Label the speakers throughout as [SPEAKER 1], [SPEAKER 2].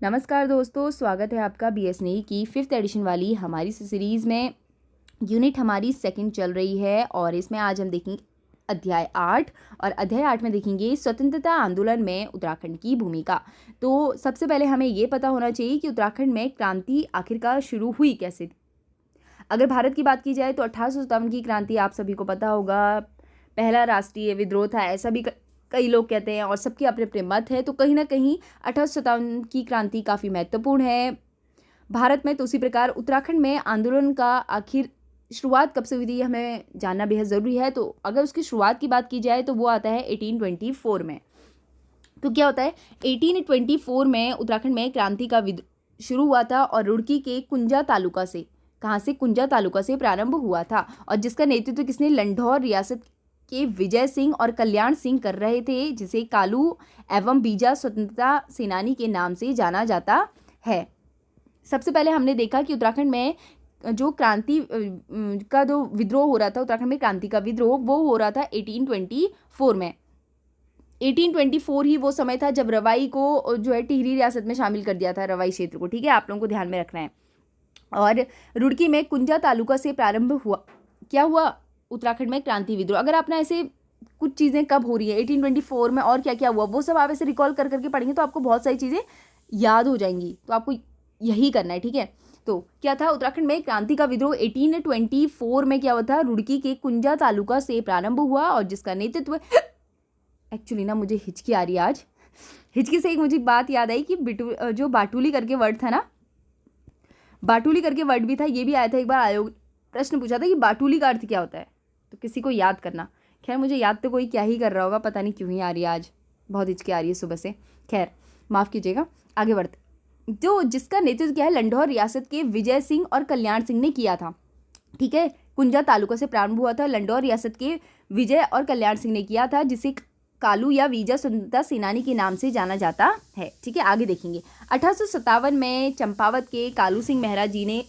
[SPEAKER 1] नमस्कार दोस्तों, स्वागत है आपका बीएसएनई की 5th एडिशन वाली हमारी सीरीज़ में। यूनिट हमारी सेकंड चल रही है और इसमें आज हम देखेंगे अध्याय 8 और अध्याय 8 में देखेंगे स्वतंत्रता आंदोलन में उत्तराखंड की भूमिका। तो सबसे पहले हमें ये पता होना चाहिए कि उत्तराखंड में क्रांति आखिरकार शुरू हुई कैसे थी। अगर भारत की बात की जाए तो 1857 की क्रांति आप सभी को पता होगा, पहला राष्ट्रीय विद्रोह था, ऐसा भी कई लोग कहते हैं और सबके अपने अपने मत है। तो कहीं ना कहीं 1857 की क्रांति काफ़ी महत्वपूर्ण है भारत में। तो उसी प्रकार उत्तराखंड में आंदोलन का आखिर शुरुआत कब से हुई थी हमें जानना बेहद ज़रूरी है। तो अगर उसकी शुरुआत की बात की जाए तो वो आता है 1824 में। तो क्या होता है, 1824 में उत्तराखंड में क्रांति का शुरू हुआ था और रुड़की के कुंजा तालुका से, कहाँ से, कुंजा तालुका से प्रारंभ हुआ था। और जिसका नेतृत्व किसने, लंढौर रियासत के विजय सिंह और कल्याण सिंह कर रहे थे, जिसे कालू एवं बीजा स्वतंत्रता सेनानी के नाम से जाना जाता है। सबसे पहले हमने देखा कि उत्तराखंड में जो क्रांति का जो विद्रोह हो रहा था, उत्तराखंड में क्रांति का विद्रोह वो हो रहा था 1824 में। 1824 ही वो समय था जब रवाई को जो है टिहरी रियासत में शामिल कर दिया था, रवाई क्षेत्र को। ठीक है, आप लोगों को ध्यान में रखना है। और रुड़की में कुंजा तालुका से प्रारंभ हुआ, क्या हुआ, उत्तराखंड में क्रांति विद्रोह। अगर आपने ऐसे कुछ चीज़ें कब हो रही है 1824 में और क्या क्या हुआ वो सब आप ऐसे रिकॉल कर करके पढ़ेंगे तो आपको बहुत सारी चीज़ें याद हो जाएंगी। तो आपको यही करना है, ठीक है। तो क्या था, उत्तराखंड में क्रांति का विद्रोह 1824 में क्या हुआ था, रुड़की के कुंजा तालुका से प्रारंभ हुआ और जिसका नेतृत्व एक्चुअली ना मुझे हिचकी आ रही है आज। हिचकी से एक मुझे बात याद आई कि जो बाटुली करके वर्ड था ना, बाटुली करके वर्ड भी था, ये भी आया था एक बार, आयोग प्रश्न पूछा था कि बाटुली का अर्थ क्या होता है, तो किसी को याद करना। खैर मुझे याद तो कोई क्या ही कर रहा होगा, पता नहीं क्यों ही आ रही है आज, बहुत हिचकी आ रही है सुबह से। खैर माफ़ कीजिएगा, आगे बढ़ते। जो जिसका नेतृत्व किया है लंढौर रियासत के विजय सिंह और कल्याण सिंह ने किया था। ठीक है, कुंजा तालुका से प्रारंभ हुआ था, लंढौर रियासत के विजय और कल्याण सिंह ने किया था, जिसे कालू या वीजा स्वतंत्रता सेनानी के नाम से जाना जाता है। ठीक है, आगे देखेंगे। 1857 में चंपावत के कालू सिंह मेहरा जी ने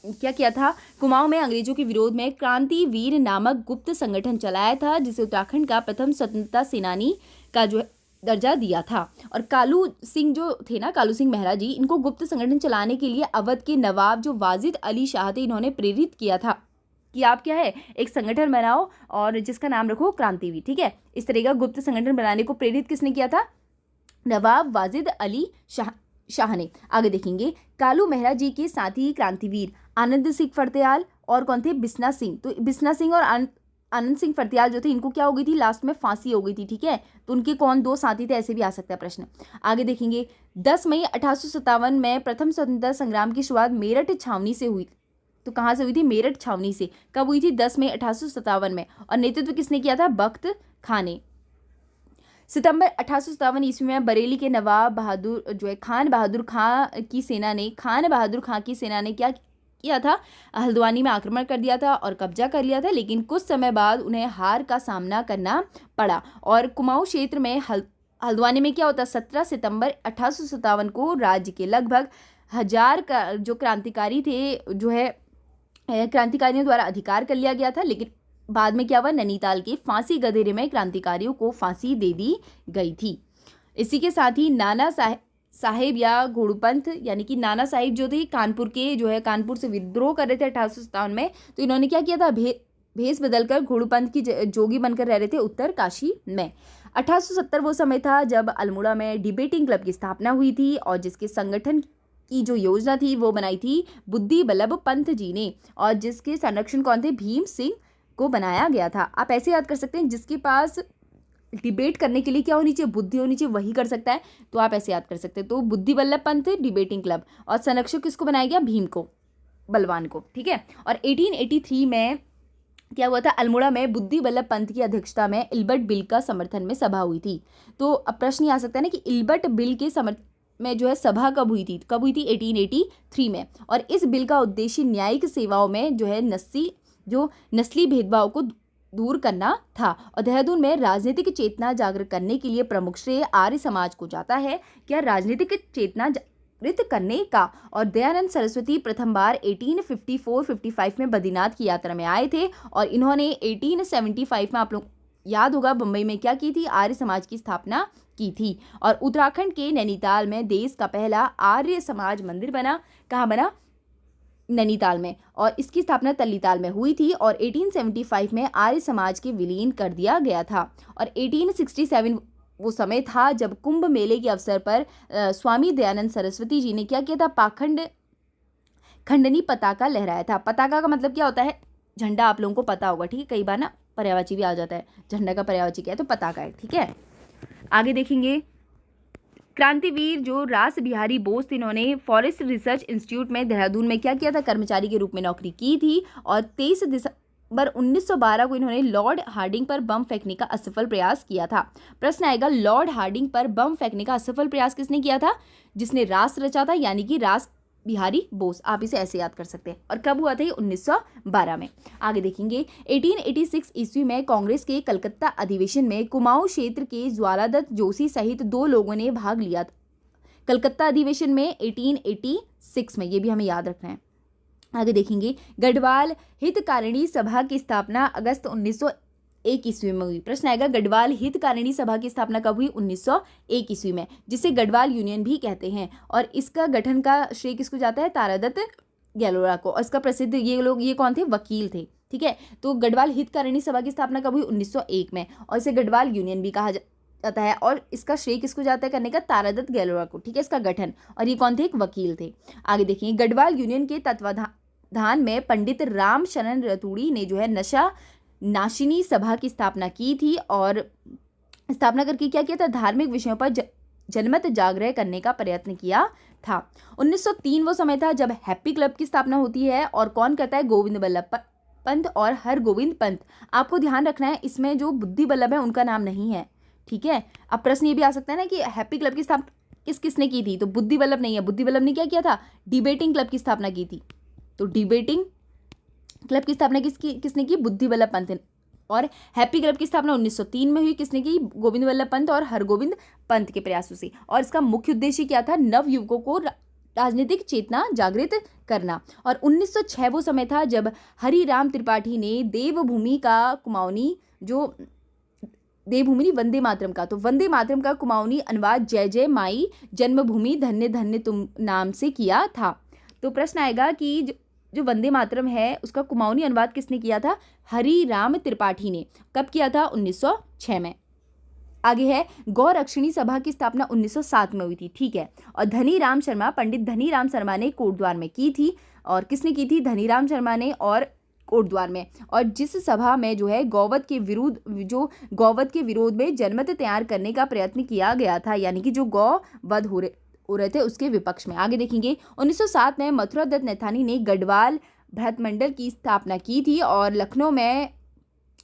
[SPEAKER 1] क्या किया था, कुमाऊं में अंग्रेजों के विरोध में क्रांति वीर नामक गुप्त संगठन चलाया था, जिसे उत्तराखंड का प्रथम स्वतंत्रता सेनानी का जो दर्जा दिया था। और कालू सिंह जो थे ना, कालू सिंह मेहरा जी, इनको गुप्त संगठन चलाने के लिए अवध के नवाब जो वाजिद अली शाह थे, इन्होंने प्रेरित किया था कि आप क्या है, एक संगठन बनाओ और जिसका नाम रखो क्रांतिवीर। ठीक है, इस तरह का गुप्त संगठन बनाने को प्रेरित किसने किया था, नवाब वाजिद अली शाह ने। आगे देखेंगे, कालू मेहरा जी के साथी क्रांतिवीर आनंद सिंह फर्त्याल और कौन थे, बिस्ना सिंह। तो बिस्ना सिंह और आनंद सिंह फर्त्याल जो थे, इनको क्या हो गई थी, लास्ट में फांसी हो गई थी। ठीक है, तो उनके कौन दो साथी थे, ऐसे भी आ सकता है प्रश्न। आगे देखेंगे, 10 मई 1857 में प्रथम स्वतंत्रता संग्राम की शुरुआत मेरठ छावनी से हुई। तो कहाँ से हुई थी, मेरठ छावनी से। कब हुई थी, 10 मई 1857 में। और नेतृत्व किसने किया था, बख्त खां ने। सितंबर 1857 ईस्वी में बरेली के नवाब बहादुर जो है खान बहादुर खां की सेना ने क्या किया था, हल्द्वानी में आक्रमण कर दिया था और कब्जा कर लिया था। लेकिन कुछ समय बाद उन्हें हार का सामना करना पड़ा और कुमाऊं क्षेत्र में हल्द्वानी में क्या होता, 17 सितंबर 1857 को राज्य के लगभग 1000 का जो क्रांतिकारी थे, जो है क्रांतिकारियों द्वारा अधिकार कर लिया गया था। लेकिन बाद में क्या हुआ, नैनीताल के फांसी गधेरे में क्रांतिकारियों को फांसी दे दी गई थी। इसी के साथ ही नाना साहेब या घोड़ूपंथ, यानी कि नाना साहिब जो थे कानपुर के, जो है कानपुर से विद्रोह कर रहे थे 1857 में। तो इन्होंने क्या किया था, भेष बदलकर घोड़ूपंथ की जोगी बनकर रह रहे थे उत्तर काशी में। 1870 वो समय था जब अल्मोड़ा में डिबेटिंग क्लब की स्थापना हुई थी और जिसके संगठन की जो योजना थी वो बनाई थी बुद्धि बल्लभ पंत जी ने, और जिसके संरक्षण कौन थे, भीम सिंह को बनाया गया था। आप ऐसे याद कर सकते हैं, जिसके पास डिबेट करने के लिए क्या होनी चाहिए, बुद्धि होनी चाहिए, वही कर सकता है। तो आप ऐसे याद कर सकते हैं। तो बुद्धि बल्लभ पंत डिबेटिंग क्लब, और संरक्षक किसको बनाया गया, भीम को, बलवान को। ठीक है, और 1883 में क्या हुआ था, अल्मोड़ा में बुद्धि बल्लभ पंत की अध्यक्षता में इल्बर्ट बिल का समर्थन में सभा हुई थी। तो अब प्रश्न ये आ सकता है ना कि इल्बर्ट बिल के समर्थन में जो है सभा कब हुई थी, 1883 में। और इस बिल का उद्देश्य न्यायिक सेवाओं में जो है नस्ली भेदभाव को दूर करना था। और देहरादून में राजनीतिक चेतना जागृत करने के लिए प्रमुख श्रेय आर्य समाज को जाता है, क्या, राजनीतिक चेतना जागृत करने का। और दयानंद सरस्वती प्रथम बार 1854-55 में बद्रीनाथ की यात्रा में आए थे और इन्होंने 1875 में, आप लोग याद होगा बम्बई में क्या की थी, आर्य समाज की स्थापना की थी। और उत्तराखंड के नैनीताल में देश का पहला आर्य समाज मंदिर बना। कहाँ बना? नैनीताल में। और इसकी स्थापना तल्लीताल में हुई थी और 1875 में आर्य समाज के विलीन कर दिया गया था। और 1867 वो समय था जब कुंभ मेले के अवसर पर स्वामी दयानंद सरस्वती जी ने क्या किया था, पाखंड खंडनी पताका लहराया था। पताका का मतलब क्या होता है? झंडा। आप लोगों को पता होगा, ठीक है, कई बार ना पर्यायवाची भी आ जाता है, झंडा का पर्यायवाची क्या है, तो पताका है, ठीक है। आगे देखेंगे, क्रांतिवीर जो रास बिहारी बोस थे, इन्होंने फॉरेस्ट रिसर्च इंस्टीट्यूट में देहरादून में क्या किया था, कर्मचारी के रूप में नौकरी की थी। और 23 दिसंबर 1912 को इन्होंने लॉर्ड हार्डिंग पर बम फेंकने का असफल प्रयास किया था। प्रश्न आएगा, लॉर्ड हार्डिंग पर बम फेंकने का असफल प्रयास किसने किया था? जिसने रास रचा था, यानी कि रास बिहारी बोस। आप इसे ऐसे याद कर सकते हैं। और कब हुआ था ये? 1912 में। आगे देखेंगे, 1886 ईस्वी में कांग्रेस के कलकत्ता अधिवेशन में कुमाऊं क्षेत्र के ज्वालादत्त जोशी सहित 2 लोगों ने भाग लिया था। कलकत्ता अधिवेशन में 1886 में, ये भी हमें याद रखना है। आगे देखेंगे, गढ़वाल हितकारिणी सभा की स्थापना अगस्त 1901 ईस्वी में हुई। प्रश्न आएगा, गढ़वाल हितकारिणी सभा की स्थापना कब हुई? 1901 ईस्वी में, जिसे गढ़वाल यूनियन भी कहते हैं। और इसका गठन का श्रेय किसको जाता है? तारादत्त गैलोरा को। और इसका प्रसिद्ध ये कौन थे? वकील थे, ठीक है। तो गढ़वाल हितकारिणी सभा की स्थापना कब हुई? 1901 में। और इसे गढ़वाल यूनियन भी कहा जाता है। और इसका श्रेय किसको जाता है करने का? तारादत्त गैलोरा को, ठीक है, इसका गठन। और ये कौन थे? एक वकील थे। आगे देखिए, गढ़वाल यूनियन के तत्वाधान में पंडित राम शरण रतूड़ी ने जो है नशा नाशिनी सभा की स्थापना की थी। और स्थापना करके क्या किया था? धार्मिक विषयों पर जनमत जागृत करने का प्रयत्न किया था। 1903 वो समय था जब हैप्पी क्लब की स्थापना होती है। और कौन करता है? गोविंद बल्लभ पंत और हरगोविंद पंत। आपको ध्यान रखना है, इसमें जो बुद्धि बल्लभ है उनका नाम नहीं है, ठीक है। अब प्रश्न ये भी आ सकता है ना कि हैप्पी क्लब की स्थापना किसने की थी? तो बुद्धि बल्लभ नहीं है। बुद्धि बल्लभ ने क्या किया था? डिबेटिंग क्लब की स्थापना की थी। तो डिबेटिंग क्लब की स्थापना किसने की? बुद्धि बल्लभ पंत ने। और हैप्पी क्लब की स्थापना 1903 में हुई। किसने की? गोविंद बल्लभ पंत और हरगोविंद पंत के प्रयासों से। और इसका मुख्य उद्देश्य क्या था? नव युवकों को राजनीतिक चेतना जागृत करना। और 1906 वो समय था जब हरिराम त्रिपाठी ने देवभूमि का कुमाऊनी, जो देवभूमि वंदे मातरम का, तो वंदे मातरम का कुमाऊनी अनुवाद जय जय माई जन्मभूमि धन्य धन्य तुम नाम से किया था। तो प्रश्न आएगा कि जो वंदे मातरम है उसका कुमाऊनी अनुवाद किसने किया था? हरिराम त्रिपाठी ने। कब किया था? 1906 में। आगे है, गौरक्षणी सभा की स्थापना 1907 में हुई थी, ठीक है। और धनीराम शर्मा, पंडित धनीराम शर्मा ने कोटद्वार में की थी। और किसने की थी? धनीराम शर्मा ने और कोटद्वार में। और जिस सभा में जो है गौवध के विरोध में जनमत तैयार करने का प्रयत्न किया गया था, यानी कि जो गौवध हो रहे थे उसके विपक्ष में। आगे देखेंगे, 1907 में मथुरा दत्त नैथानी ने गढ़वाल भ्रातमंडल की स्थापना की थी और लखनऊ में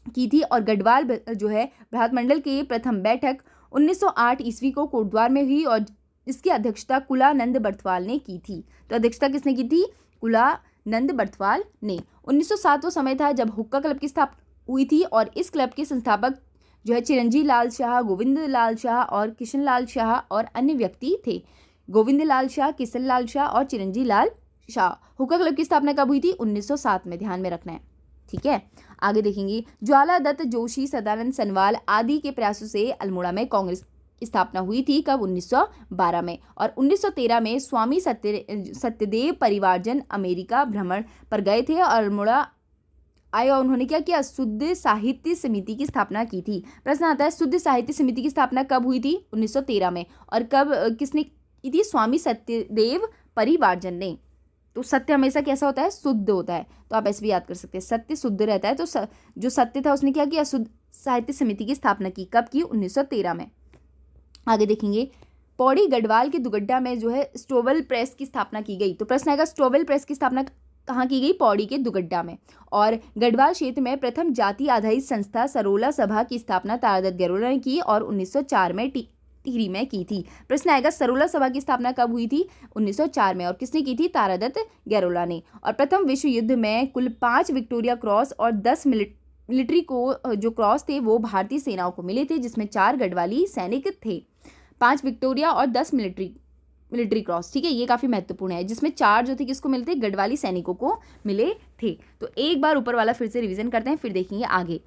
[SPEAKER 1] की थी। और गढ़वाल जो है भ्रातमंडल की प्रथम बैठक 1908 ईस्वी को कोटद्वार में हुई और इसकी अध्यक्षता कुलानंद बर्थवाल ने की थी। तो अध्यक्षता किसने की थी? कुलानंद बर्थवाल ने। 1907 वो समय था जब हुक्का क्लब की स्थापना हुई थी। और इस क्लब के संस्थापक जो है चिरंजीव लाल शाह, गोविंद लाल शाह और किशन लाल शाह और अन्य व्यक्ति थे। गोविंद लाल शाह, किशन लाल शाह और चिरंजीव लाल शाह। हुक्का क्लब की स्थापना कब हुई थी? 1907 में, ध्यान में रखना है, ठीक है। आगे देखेंगे, ज्वाला दत्त जोशी, सदानंद सनवाल आदि के प्रयासों से अल्मोड़ा में कांग्रेस की स्थापना हुई थी। कब? 1912 में। और 1913 में स्वामी सत्यदेव परिवारजन अमेरिका भ्रमण पर गए थे और अल्मोड़ा आए और उन्होंने क्या किया? शुद्ध साहित्य समिति की स्थापना की थी। प्रश्न आता है, शुद्ध साहित्य समिति की स्थापना कब हुई थी? 1913 में। और कब किसने की थी? स्वामी सत्यदेव परिवारजन ने। तो सत्य हमेशा कैसा होता है? शुद्ध होता है। तो आप ऐसे भी याद कर सकते हैं, सत्य शुद्ध रहता है। तो जो सत्य था उसने क्या किया? शुद्ध साहित्य समिति की स्थापना की। कब की? 1913 में। आगे देखेंगे, पौड़ी गढ़वाल के दुगड्डा में जो है स्टोवेल प्रेस की स्थापना की गई। तो प्रश्न आएगा, स्टोवेल प्रेस की स्थापना कहाँ की गई? पौड़ी के दुगड्डा में। और गढ़वाल क्षेत्र में प्रथम जाति आधारित संस्था सरोला सभा की स्थापना तारादत्त गैरोला ने की और 1904 में टिहरी में की थी। प्रश्न आएगा, सरोला सभा की स्थापना कब हुई थी? 1904 में। और किसने की थी? तारादत्त गैरोला ने। और प्रथम विश्व युद्ध में कुल 5 विक्टोरिया क्रॉस और 10 मिलिट्री को जो क्रॉस थे वो भारतीय सेनाओं को मिले थे, जिसमें 4 गढ़वाली सैनिक थे। 5 विक्टोरिया और 10 मिलिट्री क्रॉस, ठीक है, ये काफ़ी महत्वपूर्ण है, जिसमें 4 जो थे किसको मिलते? गढ़वाली सैनिकों को मिले थे। तो एक बार ऊपर वाला फिर से रिवीजन करते हैं, फिर देखेंगे आगे।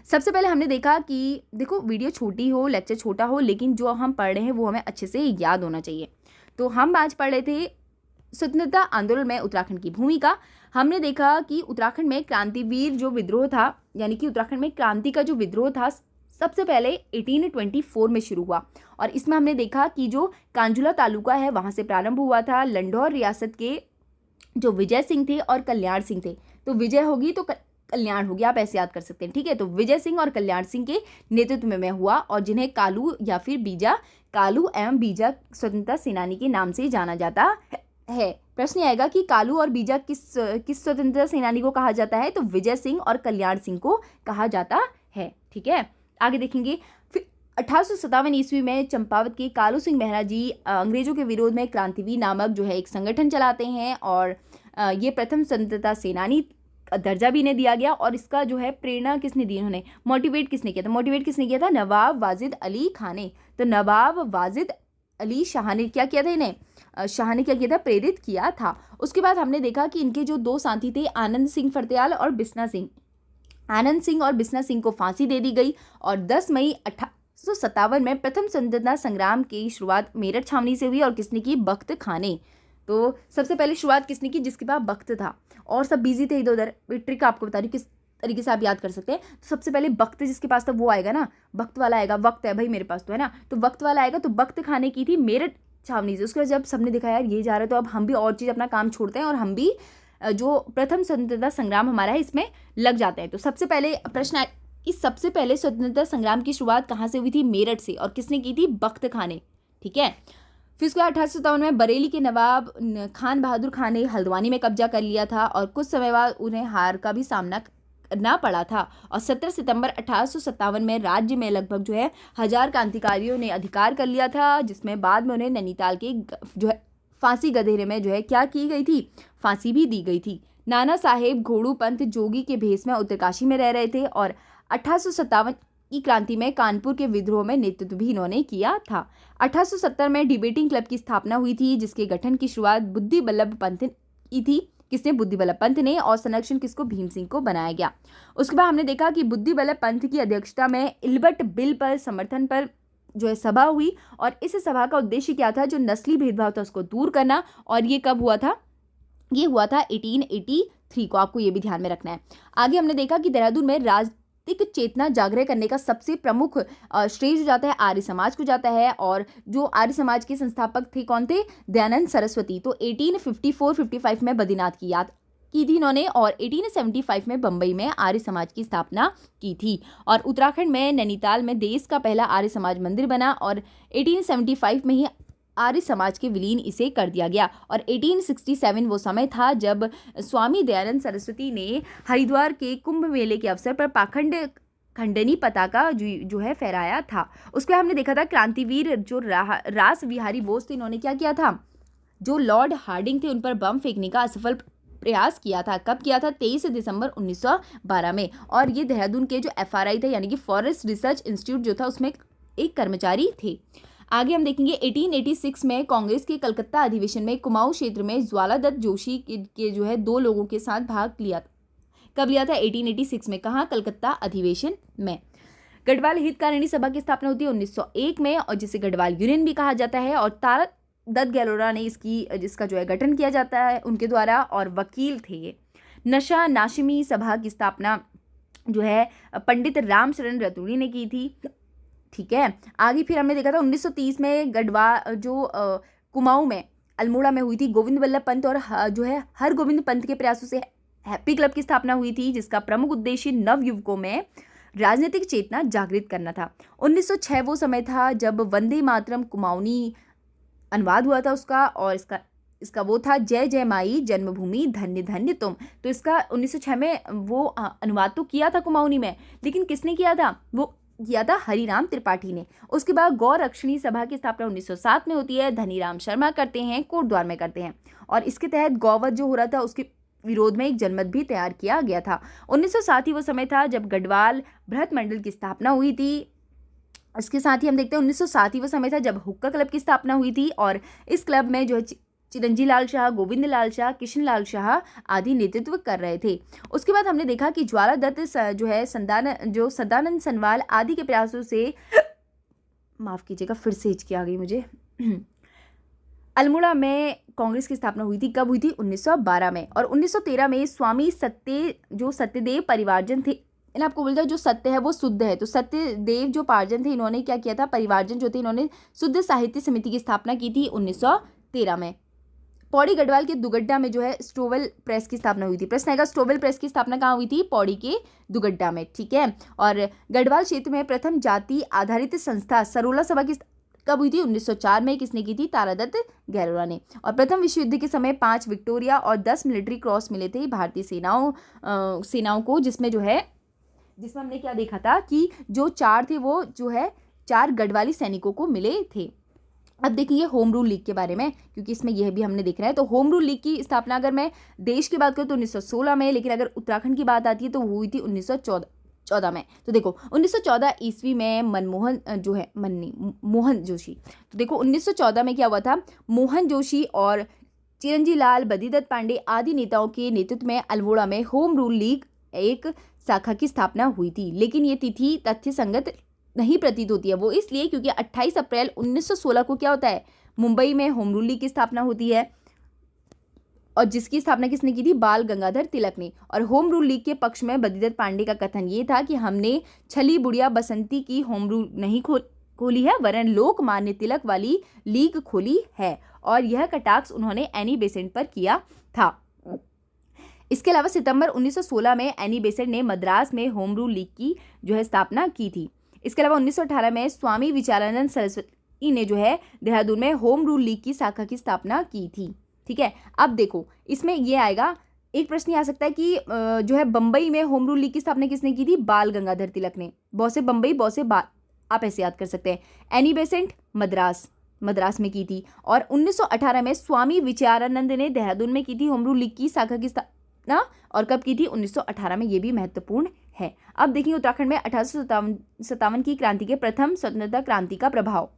[SPEAKER 1] सबसे पहले हमने देखा कि देखो वीडियो छोटी हो, लेक्चर छोटा हो, लेकिन जो हम पढ़ रहे हैं वो हमें अच्छे से याद होना चाहिए। तो हम आज पढ़ रहे थे स्वतंत्रता आंदोलन में उत्तराखंड की भूमिका। हमने देखा कि उत्तराखंड में क्रांतिवीर जो विद्रोह था, यानी कि उत्तराखंड में क्रांति का जो विद्रोह था सबसे पहले 1824 में शुरू हुआ, और इसमें हमने देखा कि जो कांजुला तालुका है वहाँ से प्रारंभ हुआ था। लंढौर रियासत के जो विजय सिंह थे और कल्याण सिंह थे, तो विजय होगी तो कल्याण होगी, आप ऐसे याद कर सकते हैं, ठीक है। तो विजय सिंह और कल्याण सिंह के नेतृत्व में हुआ, और जिन्हें कालू या फिर बीजा, कालू एवं बीजा स्वतंत्रता सेनानी के नाम से जाना जाता है। प्रश्न आएगा कि कालू और बीजा किस स्वतंत्रता सेनानी को कहा जाता है, तो विजय सिंह और कल्याण सिंह को कहा जाता है, ठीक है। आगे देखेंगे, फिर 1857 ईस्वी में चंपावत के कालू सिंह मेहरा जी अंग्रेजों के विरोध में क्रांतिवीर नामक जो है एक संगठन चलाते हैं, और ये प्रथम स्वतंत्रता सेनानी दर्जा भी इन्हें दिया गया। और इसका जो है प्रेरणा किसने दी, उन्होंने मोटिवेट किसने किया था, मोटिवेट किसने किया था, नवाब वाजिद अली खान ने। तो नवाब वाजिद अली शाह ने क्या किया था, इन्हें शाह ने क्या किया था, प्रेरित किया था। उसके बाद हमने देखा कि इनके जो दो साथी थे, आनंद सिंह फरत्याल और बिस्ना सिंह, आनंद सिंह और बिस्ना सिंह को फांसी दे दी गई, और 10 मई 1857 में प्रथम स्वतंत्रता संग्राम की शुरुआत मेरठ छावनी से हुई, और किसने की, बख्त खान ने। तो सबसे पहले शुरुआत किसने की, जिसके पास बख्त था, और सब बिजी थे इधर उधर। ट्रिक आपको बता रही किस तरीके से आप याद कर सकते हैं। तो सबसे पहले बख्त जिसके पास था वो आएगा ना, बख्त वाला आएगा, वक्त है भाई मेरे पास तो, है ना, तो वक्त वाला आएगा। तो बख्त खान ने की थी मेरठ छावनी से। उसके बाद जब सबने देखा यार ये जा रहा है, तो अब हम भी और चीज़ अपना काम छोड़ते हैं और हम भी जो प्रथम स्वतंत्रता संग्राम हमारा है इसमें लग जाते हैं। तो सबसे पहले प्रश्न है कि सबसे पहले स्वतंत्रता संग्राम की शुरुआत कहाँ से हुई थी, मेरठ से, और किसने की थी, बख्त खान ने, ठीक है। फिर उसके बाद 1857 में बरेली के नवाब खान बहादुर खान ने हल्द्वानी में कब्जा कर लिया था, और कुछ समय बाद उन्हें हार का भी सामना करना पड़ा था। और 17 सितंबर 1857 में राज्य में लगभग जो है 1000 क्रांतिकारियों ने अधिकार कर लिया था, जिसमें बाद में उन्हें नैनीताल के जो है फांसी गधेरे में जो है क्या की गई थी, फांसी भी दी गई थी। नाना साहेब घोड़ू पंत जोगी के भेष में उत्तरकाशी में रह रहे थे, और 1857 की क्रांति में कानपुर के विद्रोह में नेतृत्व भी इन्होंने किया था। 1870 में डिबेटिंग क्लब की स्थापना हुई थी, जिसके गठन की शुरुआत बुद्धि बल्लभ पंत की थी। किसने, बुद्धि बल्लभ पंत ने, और संरक्षण किसको, भीम सिंह को बनाया गया। उसके बाद हमने देखा कि बुद्धि बल्लभ पंत की अध्यक्षता में इल्बर्ट बिल पर समर्थन पर जो है सभा हुई, और इस सभा का उद्देश्य क्या था, जो नस्ली भेदभाव था उसको दूर करना। और ये कब हुआ था, ये हुआ था 1883 को, आपको ये भी ध्यान में रखना है। आगे हमने देखा कि देहरादून में राजनीतिक चेतना जागृत करने का सबसे प्रमुख श्रेय जो जाता है आर्य समाज को जाता है, और जो आर्य समाज के संस्थापक थे कौन थे, दयानंद सरस्वती। तो 1854-55 में बद्रीनाथ की याद की थी इन्होंने, और 1875 में बम्बई में आर्य समाज की स्थापना की थी, और उत्तराखंड में नैनीताल में देश का पहला आर्य समाज मंदिर बना, और 1875 में ही आर्य समाज के विलीन इसे कर दिया गया। और 1867 वो समय था जब स्वामी दयानंद सरस्वती ने हरिद्वार के कुंभ मेले के अवसर पर पाखंड खंडनी पताका जो है फहराया था। उसके बाद हमने देखा था क्रांतिवीर जो रास बिहारी बोस थे, इन्होंने क्या किया था, जो लॉर्ड हार्डिंग थे उन पर बम फेंकने का असफल प्रयास किया था। कब किया था, 23 दिसंबर 1912 में। और ये देहरादून के जो FRI थे, यानी कि फॉरेस्ट रिसर्च इंस्टीट्यूट जो था, उसमें एक कर्मचारी थे। आगे हम देखेंगे 1886 में कांग्रेस के कलकत्ता अधिवेशन में कुमाऊं क्षेत्र में ज्वालादत्त जोशी के जो है 2 लोगों के साथ भाग लिया। कब लिया था, 1886 में। कहाँ, कलकत्ता अधिवेशन में। गढ़वाल हितकारिणी सभा की स्थापना होती है 1901 में, और जिसे गढ़वाल यूनियन भी कहा जाता है, और तारा दत्त गैलोरा ने जिसका जो है गठन किया जाता है उनके द्वारा, और वकील थे ये। नशा नाशिमी सभा की स्थापना जो है पंडित रामशरण रतूड़ी ने की थी, ठीक है। आगे फिर हमने देखा था 1930 में कुमाऊं में अल्मोड़ा में हुई थी गोविंद बल्लभ पंत और जो है हर गोविंद पंत के प्रयासों से हैप्पी क्लब की स्थापना हुई थी, जिसका प्रमुख उद्देश्य नव युवकों में राजनीतिक चेतना जागृत करना था। 1906 वो समय था जब वंदे मातरम कुमाऊनी अनुवाद हुआ था उसका, और इसका वो था जय जय माई जन्मभूमि धन्य धन्य तुम। तो इसका 1906 में वो अनुवाद तो किया था कुमाऊनी में, लेकिन किसने किया था, वो किया था हरिराम त्रिपाठी ने। उसके बाद गौ रक्षणी सभा की स्थापना 1907 में होती है, धनीराम शर्मा करते हैं, कोटद्वार में करते हैं, और इसके तहत गौवध जो हो रहा था उसके विरोध में एक जनमत भी तैयार किया गया था। 1907 ही वो समय था जब गढ़वाल बृहत मंडल की स्थापना हुई थी। इसके साथ ही हम देखते हैं 1907 ही वो समय था जब हुक्का क्लब की स्थापना हुई थी, और इस क्लब में जो है चिरंजी लाल शाह, गोविंद लाल शाह, किशन लाल शाह आदि नेतृत्व कर रहे थे। उसके बाद हमने देखा कि ज्वाला दत्त जो है सदानंद सनवाल आदि के प्रयासों से, माफ़ कीजिएगा फिर से हिचकी आ गई मुझे, अल्मोड़ा में कांग्रेस की स्थापना हुई थी। कब हुई थी? 1912 में। और 1913 में स्वामी सत्यदेव परिवारजन थे, मैंने आपको बोला था जो सत्य है वो शुद्ध है, तो सत्यदेव जो पार्जन थे इन्होंने क्या किया था, परिवारजन जो थे इन्होंने शुद्ध साहित्य समिति की स्थापना की थी 1913 में। पौड़ी गढ़वाल के दुगड्डा में जो है स्टोवेल प्रेस की स्थापना हुई थी। प्रश्न आएगा स्टोवेल प्रेस की स्थापना कहाँ हुई थी? पौड़ी के दुगड्डा में, ठीक है। और गढ़वाल क्षेत्र में प्रथम जाति आधारित संस्था सरोला सभा की कब हुई थी? 1904 में। किसने की थी? तारादत्त गहलोत ने। और प्रथम विश्व युद्ध के समय 5 विक्टोरिया और 10 मिलिट्री क्रॉस मिले थे भारतीय सेनाओं को, जिसमें हमने क्या देखा था कि जो 4 थे वो जो है 4 गढ़वाली सैनिकों को मिले थे। अब देखिए होम रूल लीग के बारे में, क्योंकि इसमें यह भी हमने देखना है। तो होम रूल लीग की स्थापना अगर मैं देश की बात करूँ तो 1916 में, लेकिन अगर उत्तराखंड की बात आती है तो वो हुई थी 1914 में। तो देखो 1914 ईस्वी में मोहन जोशी, तो देखो 1914 में क्या हुआ था, मोहन जोशी और चिरंजी लाल, बद्रीदत्त पांडे आदि नेताओं के नेतृत्व में अल्मोड़ा में होम रूल लीग एक शाखा की स्थापना हुई थी। लेकिन ये तिथि तथ्य संगत नहीं प्रतीत होती है। वो इसलिए क्योंकि 28 अप्रैल 1916 को क्या होता है, मुंबई में होम रूल लीग की स्थापना होती है, और जिसकी स्थापना किसने की थी? बाल गंगाधर तिलक ने। और होम रूल लीग के पक्ष में बद्रीदत्त पांडे का कथन ये था कि हमने छली बुढ़िया बसंती की होम रूल नहीं खोली है, वरन लोकमान्य तिलक वाली लीग खोली है। और यह कटाक्ष उन्होंने एनी बेसेंट पर किया था। इसके अलावा सितंबर 1916 में एनी बेसेंट ने मद्रास में होम रूल लीग की जो है स्थापना की थी। इसके अलावा 1918 में स्वामी विचारानंद सरस्वती ने जो है देहरादून में होम रूल लीग की शाखा की स्थापना की थी, ठीक है। अब देखो इसमें ये आएगा, एक प्रश्न ये आ सकता है कि जो है बम्बई में होम रूल लीग की स्थापना किसने की थी? बाल गंगाधर तिलक ने। बॉसे बम्बई, बॉसे बाल, आप ऐसे याद कर सकते हैं। एनी बेसेंट मद्रास में की थी। और 1918 में स्वामी विचारानंद ने देहरादून में की थी होम रूल लीग की शाखा की स्थापना। और कब की थी? 1918 में। ये भी महत्वपूर्ण है। अब देखिए उत्तराखंड में 1857 की क्रांति के प्रथम स्वतंत्रता क्रांति का प्रभाव।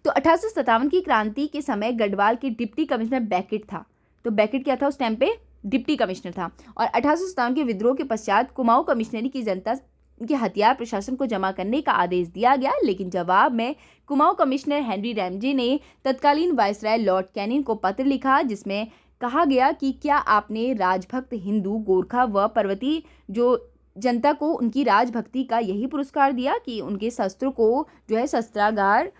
[SPEAKER 1] तो 1857 की क्रांति के समय गढ़वाल के डिप्टी कमिश्नर बैकेट था। तो बैकेट क्या था उस टाइम पे? डिप्टी कमिश्नर था। और 1857 के विद्रोह के पश्चात कुमाऊं कमिश्नरी की जनता के हथियार प्रशासन को जमा करने का आदेश दिया गया, लेकिन जवाब में कुमाऊं कमिश्नर हेनरी रैमजे ने तत्कालीन वायसराय लॉर्ड कैनिंग को पत्र लिखा, जिसमें कहा गया कि क्या आपने राजभक्त हिंदू, गोरखा व पर्वतीय जो जनता को उनकी राजभक्ति का यही पुरस्कार दिया कि उनके शस्त्रों को जो है शस्त्रागार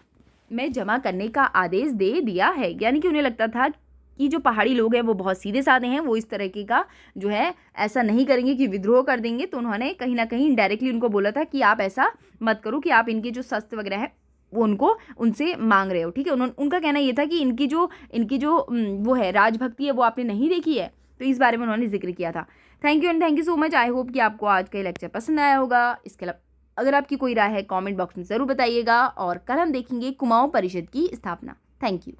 [SPEAKER 1] में जमा करने का आदेश दे दिया है। यानी कि उन्हें लगता था कि जो पहाड़ी लोग हैं वो बहुत सीधे साधे हैं, वो इस तरीके का जो है ऐसा नहीं करेंगे कि विद्रोह कर देंगे। तो उन्होंने कहीं ना कहीं डायरेक्टली उनको बोला था कि आप ऐसा मत करो कि आप इनके जो शस्त्र वगैरह है वो उनसे मांग रहे हो, ठीक है। उनका कहना ये था कि इनकी जो वो है राजभक्ति है वो आपने नहीं देखी है। तो इस बारे में उन्होंने जिक्र किया था। Thank you and thank you so much. I hope कि आपको आज का लेक्चर पसंद आया होगा। इसके अलावा अगर आपकी कोई राय है कमेंट बॉक्स में ज़रूर बताइएगा। और कल हम देखेंगे कुमाऊं परिषद की स्थापना। Thank you.